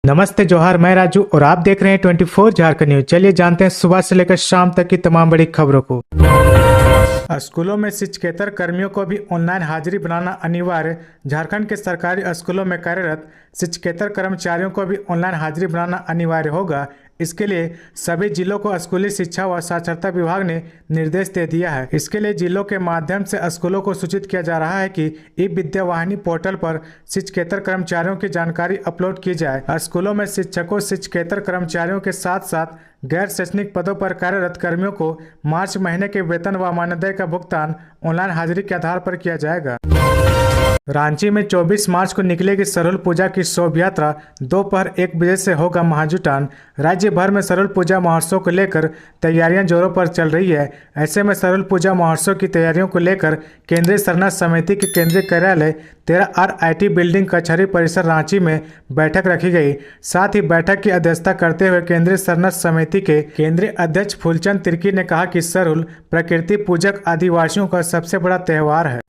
नमस्ते जोहार, मैं राजू और आप देख रहे हैं 24 झारखंड न्यूज। चलिए जानते हैं सुबह से लेकर शाम तक की तमाम बड़ी खबरों को। स्कूलों में शिक्षकेतर कर्मियों को भी ऑनलाइन हाजिरी बनाना अनिवार्य। झारखंड के सरकारी स्कूलों में कार्यरत शिक्षकेतर कर्मचारियों को भी ऑनलाइन हाजिरी बनाना अनिवार्य होगा। इसके लिए सभी जिलों को स्कूली शिक्षा व साक्षरता विभाग ने निर्देश दे दिया है। इसके लिए जिलों के माध्यम से स्कूलों को सूचित किया जा रहा है कि ई विद्या वाहिनी पोर्टल पर शिक्षकेतर कर्मचारियों की जानकारी अपलोड की जाए। स्कूलों में शिक्षकों, शिक्षकेतर कर्मचारियों के साथ साथ गैर शैक्षणिक पदों पर कार्यरत कर्मियों को मार्च महीने के वेतन व मानदेय का भुगतान ऑनलाइन हाजिरी के आधार पर किया जाएगा। रांची में 24 मार्च को निकलेगी सरहुल पूजा की शोभा यात्रा। दोपहर 1 बजे से होगा महाजुटान। राज्य भर में सरहुल पूजा महोत्सव को लेकर तैयारियां जोरों पर चल रही है। ऐसे में सरहुल पूजा महोत्सव की तैयारियों को लेकर केंद्रीय शरणार्थ समिति के केंद्रीय कार्यालय 13 RIT बिल्डिंग कचहरी परिसर रांची में बैठक रखी गई। साथ ही बैठक की अध्यक्षता करते हुए केंद्रीय शरणार्थ समिति के केंद्रीय अध्यक्ष फूलचंद तिर्की ने कहा कि सरहुल प्रकृति पूजक आदिवासियों का सबसे बड़ा त्योहार है।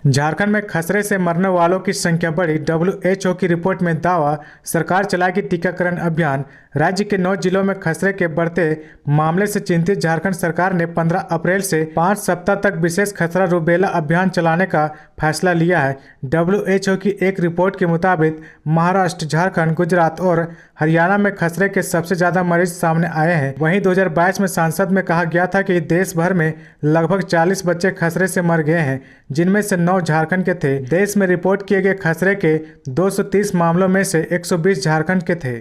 झारखंड में खसरे से मरने वालों की संख्या बढ़ी। WHO की रिपोर्ट में दावा, सरकार चलाएगी टीकाकरण अभियान। राज्य के 9 जिलों में खसरे के बढ़ते मामले से चिंतित झारखंड सरकार ने 15 अप्रैल से 5 सप्ताह तक विशेष खसरा रूबेला अभियान चलाने का फैसला लिया है। WHO की एक रिपोर्ट के मुताबिक महाराष्ट्र, झारखंड, गुजरात और हरियाणा में खसरे के सबसे ज्यादा मरीज सामने आए हैं। वहीं 2022 में संसद में कहा गया था कि देश भर में लगभग 40 बच्चे खसरे से मर गए हैं, जिनमें से 9 झारखंड के थे। देश में रिपोर्ट किए गए खसरे के 230 मामलों में से 120 झारखंड के थे।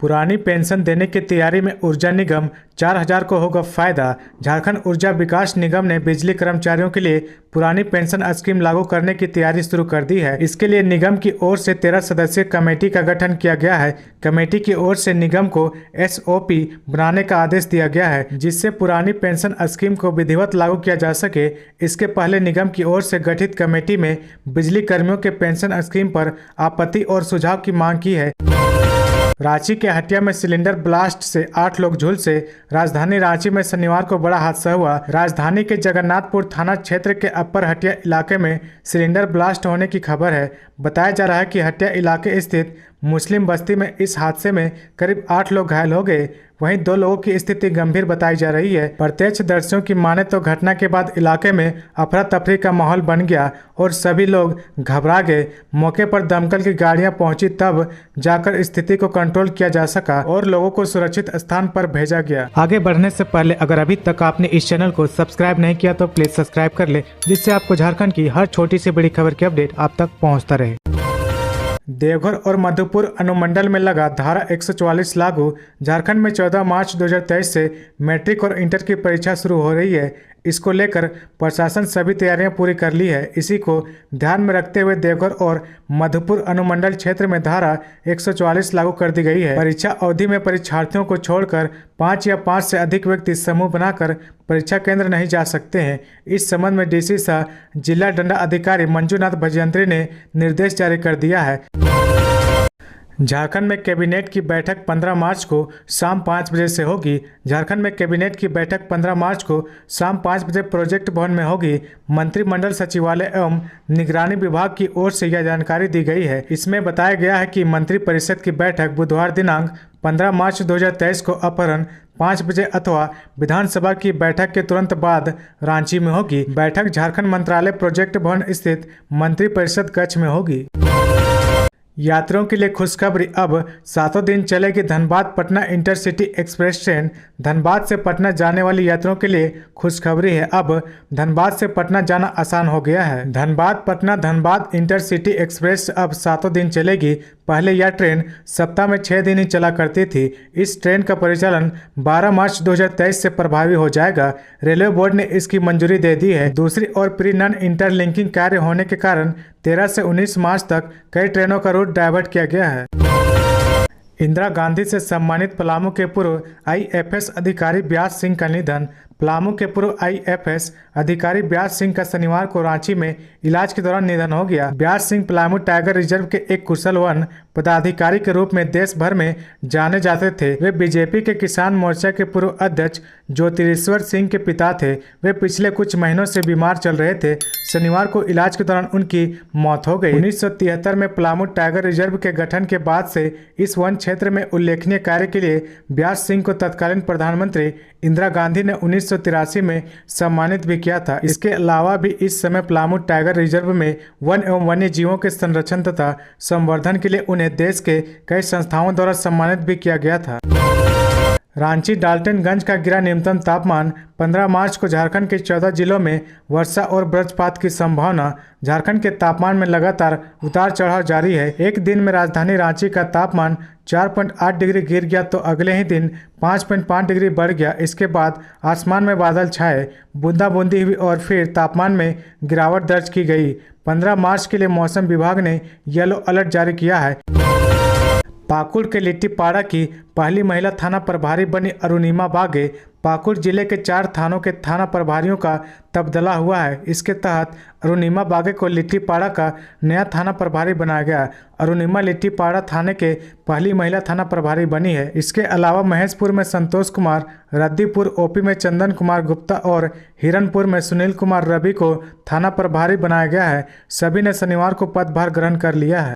पुरानी पेंशन देने की तैयारी में ऊर्जा निगम, 4000 को होगा फायदा। झारखंड ऊर्जा विकास निगम ने बिजली कर्मचारियों के लिए पुरानी पेंशन स्कीम लागू करने की तैयारी शुरू कर दी है। इसके लिए निगम की ओर से 13 सदस्यीय कमेटी का गठन किया गया है। कमेटी की ओर से निगम को SOP बनाने का आदेश दिया गया है, जिससे पुरानी पेंशन स्कीम को विधिवत लागू किया जा सके। इसके पहले निगम की ओर से गठित कमेटी में बिजली कर्मियों के पेंशन स्कीम पर आपत्ति और सुझाव की मांग की है। रांची के हटिया में सिलेंडर ब्लास्ट से 8 लोग झुलसे। राजधानी रांची में शनिवार को बड़ा हादसा हुआ। राजधानी के जगन्नाथपुर थाना क्षेत्र के अपर हटिया इलाके में सिलेंडर ब्लास्ट होने की खबर है। बताया जा रहा है कि हटिया इलाके स्थित मुस्लिम बस्ती में इस हादसे में करीब 8 लोग घायल हो गए। वहीं 2 लोगों की स्थिति गंभीर बताई जा रही है। प्रत्यक्षदर्शियों की माने तो घटना के बाद इलाके में अफरा तफरी का माहौल बन गया और सभी लोग घबरा गए। मौके पर दमकल की गाड़ियां पहुंची, तब जाकर स्थिति को कंट्रोल किया जा सका और लोगों को सुरक्षित स्थान पर भेजा गया। आगे बढ़ने से पहले अगर अभी तक आपने इस चैनल को सब्सक्राइब नहीं किया तो प्लीज सब्सक्राइब कर ले, जिससे आपको झारखंड की हर छोटी से बड़ी खबर की अपडेट आप तक पहुँचता रहे। देवघर और मधुपुर अनुमंडल में लगा धारा 144 लागू। झारखंड में 14 मार्च 2023 से मैट्रिक और इंटर की परीक्षा शुरू हो रही है। इसको लेकर प्रशासन सभी तैयारियां पूरी कर ली है। इसी को ध्यान में रखते हुए देवघर और मधुपुर अनुमंडल क्षेत्र में धारा 144 लागू कर दी गई है। परीक्षा अवधि में परीक्षार्थियों को छोड़कर 5 या 5 से अधिक व्यक्ति समूह बनाकर परीक्षा केंद्र नहीं जा सकते हैं। इस संबंध में DC सह जिला दंड अधिकारी मंजूनाथ भजयंत्री ने निर्देश जारी कर दिया है। झारखंड में कैबिनेट की बैठक 15 मार्च को शाम 5 बजे से होगी। झारखंड में कैबिनेट की बैठक 15 मार्च को शाम 5 बजे प्रोजेक्ट भवन में होगी। मंत्रिमंडल सचिवालय एवं निगरानी विभाग की ओर से यह जानकारी दी गई है। इसमें बताया गया है कि मंत्रिपरिषद की बैठक बुधवार दिनांक 15 मार्च 2023 को अपराह्न 5 बजे अथवा विधानसभा की बैठक के तुरंत बाद रांची में होगी। बैठक झारखंड मंत्रालय प्रोजेक्ट भवन स्थित मंत्रिपरिषद कक्ष में होगी। यात्रियों के लिए खुशखबरी, अब 7 दिन चलेगी Dhanbad Patna intercity express train. Dhanbad से पटना जाने वाली यात्रियों के लिए खुशखबरी है। अब धनबाद से पटना जाना आसान हो गया है। धनबाद पटना धनबाद इंटरसिटी एक्सप्रेस अब 7 दिन चलेगी। पहले यह ट्रेन सप्ताह में 6 दिन ही चला करती थी। इस ट्रेन का परिचालन 12 मार्च 2023 से प्रभावी हो जाएगा। रेलवे बोर्ड ने इसकी मंजूरी दे दी है। दूसरी ओर प्री नॉन इंटरलिंकिंग कार्य होने के कारण 13 से 19 मार्च तक कई ट्रेनों का रूट डाइवर्ट किया गया है। इंदिरा गांधी से सम्मानित पलामू के पूर्व IFS अधिकारी व्यास सिंह का निधन। पलामू के पूर्व IFS अधिकारी व्यास सिंह का शनिवार को रांची में इलाज के दौरान निधन हो गया। व्यास सिंह पलामू टाइगर रिजर्व के एक कुशल वन पदाधिकारी के रूप में देश भर में जाने जाते थे। वे बीजेपी के किसान मोर्चा के पूर्व अध्यक्ष ज्योतिरेश्वर सिंह के पिता थे। वे पिछले कुछ महीनों से बीमार चल रहे थे। शनिवार को इलाज के दौरान उनकी मौत हो गई। 1973 में पलामू टाइगर रिजर्व के गठन के बाद से इस वन क्षेत्र में उल्लेखनीय कार्य के लिए व्यास सिंह को तत्कालीन प्रधानमंत्री इंदिरा गांधी ने 1983 में सम्मानित भी किया था। इसके अलावा भी इस समय पलामू टाइगर रिजर्व में वन एवं वन्य जीवों के संरक्षण तथा संवर्धन के लिए उन्हें देश के कई संस्थाओं द्वारा सम्मानित भी किया गया था। रांची डाल्टनगंज का गिरा न्यूनतम तापमान 15 मार्च को झारखंड के 14 जिलों में वर्षा और वज्रपात की संभावना। झारखंड के तापमान में लगातार उतार चढ़ाव जारी है। एक दिन में राजधानी रांची का तापमान 4.8 डिग्री गिर गया तो अगले ही दिन 5.5 डिग्री बढ़ गया। इसके बाद आसमान में बादल छाए, बूंदाबूंदी हुई और फिर तापमान में गिरावट दर्ज की गई। 15 मार्च के लिए मौसम विभाग ने येलो अलर्ट जारी किया है। पाकुड़ के लिट्टीपाड़ा की पहली महिला थाना प्रभारी बनी अरुणिमा बागे। पाकुड़ जिले के 4 थानों के थाना प्रभारियों का तबादला हुआ है। इसके तहत अरुणिमा बागे को लिट्टीपाड़ा का नया थाना प्रभारी बनाया गया। अरुणिमा लिट्टीपाड़ा थाने के पहली महिला थाना प्रभारी बनी है। इसके अलावा महेशपुर में संतोष कुमार, रद्दीपुर ओपी में चंदन कुमार गुप्ता और हिरनपुर में सुनील कुमार रवि को थाना प्रभारी बनाया गया है। सभी ने शनिवार को पदभार ग्रहण कर लिया है।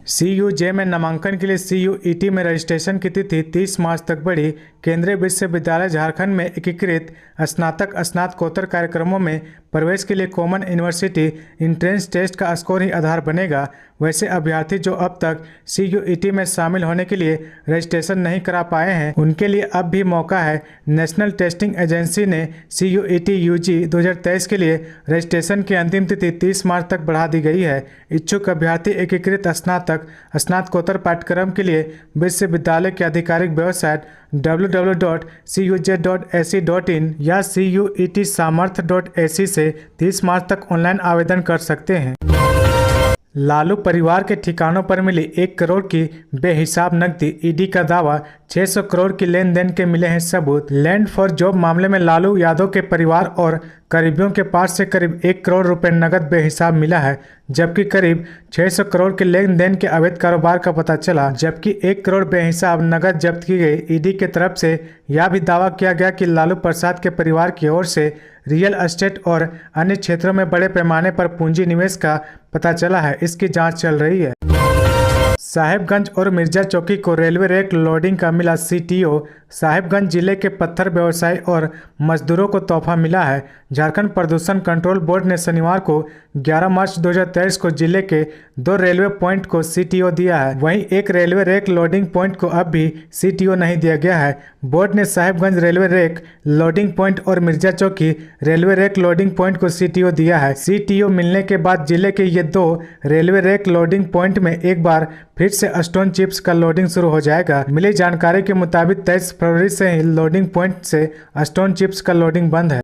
CUJ में नामांकन के लिए CUET में रजिस्ट्रेशन की तिथि 30 मार्च तक बढ़ी। केंद्रीय विश्वविद्यालय झारखंड में एकीकृत स्नातक स्नातकोत्तर कार्यक्रमों में प्रवेश के लिए कॉमन यूनिवर्सिटी इंट्रेंस टेस्ट का स्कोर ही आधार बनेगा। वैसे अभ्यर्थी जो अब तक CUET में शामिल होने के लिए रजिस्ट्रेशन नहीं करा पाए हैं, उनके लिए अब भी मौका है। नेशनल टेस्टिंग एजेंसी ने CUET UG 2023 के लिए रजिस्ट्रेशन की अंतिम तिथि 30 मार्च तक बढ़ा दी गई है। इच्छुक अभ्यर्थी एकीकृत स्नातकोत्तर पाठ्यक्रम के लिए विश्वविद्यालय की आधिकारिक वेबसाइट www.cuj.ac.in या CUET-सामर्थ्य.ac से 30 मार्च तक ऑनलाइन आवेदन कर सकते हैं। लालू परिवार के ठिकानों पर मिली 1 करोड़ की बेहिसाब नकदी। ईडी का दावा, 600 करोड़ की लेन देन के मिले हैं सबूत। लैंड फॉर जॉब मामले में लालू यादव के परिवार और करीबियों के पास से करीब 1 करोड़ रुपए नकद बेहिसाब मिला है, जबकि करीब 600 करोड़ के लेन देन के अवैध कारोबार का पता चला। जबकि 1 करोड़ बेहिसाब नकद जब्त की गई। ईडी की तरफ से यह भी दावा किया गया कि लालू प्रसाद के परिवार की ओर से रियल एस्टेट और अन्य क्षेत्रों में बड़े पैमाने पर पूंजी निवेश का पता चला है। इसकी जांच चल रही है। साहेबगंज और मिर्जा चौकी को रेलवे रेक लोडिंग का मिला CTO। साहेबगंज जिले के पत्थर व्यवसायी और मजदूरों को तोहफा मिला है। झारखंड प्रदूषण कंट्रोल बोर्ड ने शनिवार को 11 मार्च 2023 को जिले के 2 रेलवे पॉइंट को CTO दिया है। वहीं एक रेलवे रेक लोडिंग पॉइंट को अब भी CTO नहीं दिया गया है। बोर्ड ने Sahebganj railway rake loading point और Mirza Chauki railway rake loading point को CTO दिया है। CTO मिलने के बाद जिले के ये 2 रेलवे रेक लोडिंग पॉइंट में एक बार फिर से स्टोन चिप्स का लोडिंग शुरू हो जाएगा। मिली जानकारी के मुताबिक 23 फरवरी से ही लोडिंग पॉइंट से स्टोन चिप्स का लोडिंग बंद है।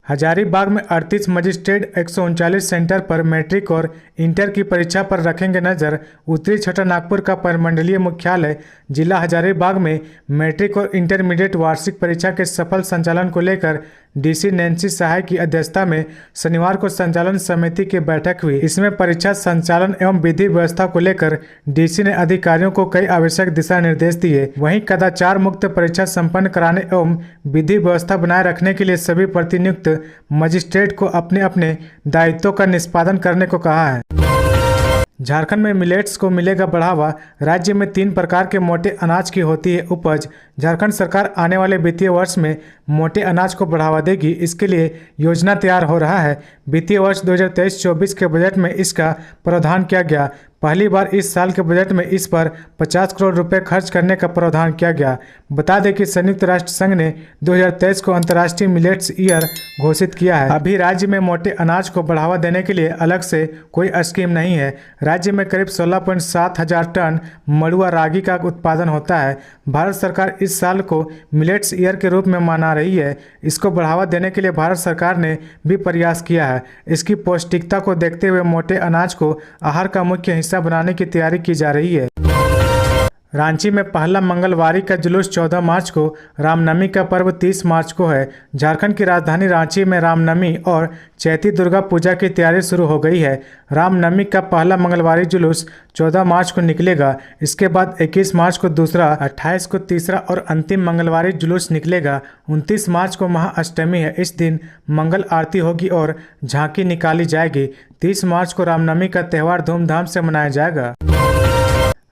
हजारीबाग में 38 मजिस्ट्रेट 139 सेंटर पर मैट्रिक और इंटर की परीक्षा पर रखेंगे नजर। उत्तरी छोटानागपुर का परिमंडलीय मुख्यालय जिला हजारीबाग में मैट्रिक और इंटरमीडिएट वार्षिक परीक्षा के सफल संचालन को लेकर DC नैन्सी सहाय की अध्यक्षता में शनिवार को संचालन समिति की बैठक हुई। इसमें परीक्षा संचालन एवं विधि व्यवस्था को लेकर DC ने अधिकारियों को कई आवश्यक दिशा निर्देश दिए। वहीं कदाचार मुक्त परीक्षा संपन्न कराने एवं विधि व्यवस्था बनाए रखने के लिए सभी प्रतिनियुक्त मजिस्ट्रेट को अपने अपने दायित्वों का निष्पादन करने को कहा है। झारखंड में मिलेट्स को मिलेगा बढ़ावा। राज्य में 3 प्रकार के मोटे अनाज की होती है उपज। झारखंड सरकार आने वाले वित्तीय वर्ष में मोटे अनाज को बढ़ावा देगी। इसके लिए योजना तैयार हो रहा है। वित्तीय वर्ष 2023-24 के बजट में इसका प्रावधान किया गया। पहली बार इस साल के बजट में इस पर 50 करोड़ रुपए खर्च करने का प्रावधान किया गया। बता दें कि संयुक्त राष्ट्र संघ ने 2023 को अंतर्राष्ट्रीय मिलेट्स ईयर घोषित किया है। अभी राज्य में मोटे अनाज को बढ़ावा देने के लिए अलग से कोई स्कीम नहीं है। राज्य में करीब 16.7 हजार टन मड़ुआ रागी का उत्पादन होता है। भारत सरकार इस साल को मिलेट्स ईयर के रूप में मना रही है। इसको बढ़ावा देने के लिए भारत सरकार ने भी प्रयास किया है। इसकी पौष्टिकता को देखते हुए मोटे अनाज को आहार का मुख्य हिस्सा बनाने की तैयारी की जा रही है। रांची में पहला मंगलवारी का जुलूस 14 मार्च को, रामनवमी का पर्व 30 मार्च को है। झारखंड की राजधानी रांची में रामनवमी और चैती दुर्गा पूजा की तैयारी शुरू हो गई है। रामनवमी का पहला मंगलवारी जुलूस 14 मार्च को निकलेगा। इसके बाद 21 मार्च को दूसरा, 28 को तीसरा और अंतिम मंगलवारी जुलूस निकलेगा। 29 मार्च को महाअष्टमी है। इस दिन मंगल आरती होगी और झांकी निकाली जाएगी। 30 मार्च को रामनवमी का त्यौहार धूमधाम से मनाया जाएगा।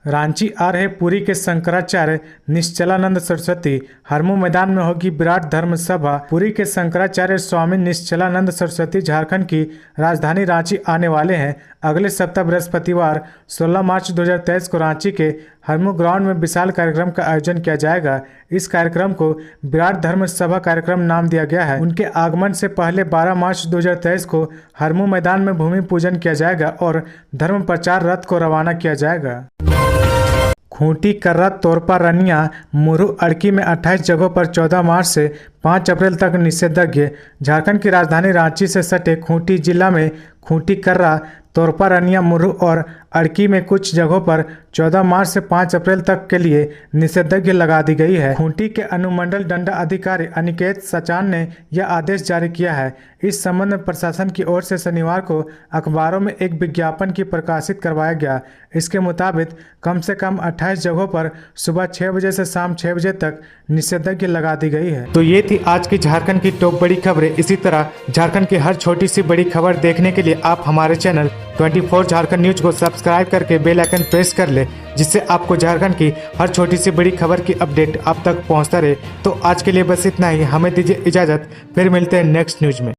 रांची आ रहे पुरी के शंकराचार्य निश्चलानंद सरस्वती। हरमू मैदान में होगी विराट धर्म सभा। पुरी के शंकराचार्य स्वामी निश्चलानंद सरस्वती झारखंड की राजधानी रांची आने वाले हैं। अगले सप्ताह बृहस्पतिवार 16 मार्च 2023 को रांची के हरमू ग्राउंड में विशाल कार्यक्रम का आयोजन किया जाएगा। इस कार्यक्रम को विराट धर्म सभा कार्यक्रम नाम दिया गया है। उनके आगमन से पहले 12 मार्च 2023 को हरमू मैदान में भूमि पूजन किया जाएगा और धर्म प्रचार रथ को रवाना किया जाएगा। खूंटी, कर्रा, तोरपा, रनिया, मुरहू, अड़की में 28 जगहों पर 14 मार्च से 5 अप्रैल तक निषेधाज्ञा। झारखंड की राजधानी रांची से सटे खूंटी जिला में खूंटी, कर्रा, तोरपा, रनिया, मुरहू और अड़की में कुछ जगहों पर 14 मार्च से 5 अप्रैल तक के लिए निषेधाज्ञा लगा दी गई है। खूंटी के अनुमंडल दंड अधिकारी अनिकेत सचान ने यह आदेश जारी किया है। इस संबंध में प्रशासन की ओर से शनिवार को अखबारों में एक विज्ञापन की प्रकाशित करवाया गया। इसके मुताबिक कम से कम 28 जगहों पर सुबह 6 बजे से शाम 6 बजे तक निषेधाज्ञा लगा दी गई है। तो ये थी आज की झारखंड की टॉप बड़ी खबरें। इसी तरह झारखंड की हर छोटी सी बड़ी खबर देखने के लिए आप हमारे चैनल 24 झारखंड न्यूज को सब्सक्राइब करके बेल आइकन प्रेस कर ले, जिससे आपको झारखंड की हर छोटी सी बड़ी खबर की अपडेट आप तक पहुंचता रहे। तो आज के लिए बस इतना ही। हमें दीजिए इजाजत, फिर मिलते हैं नेक्स्ट न्यूज में।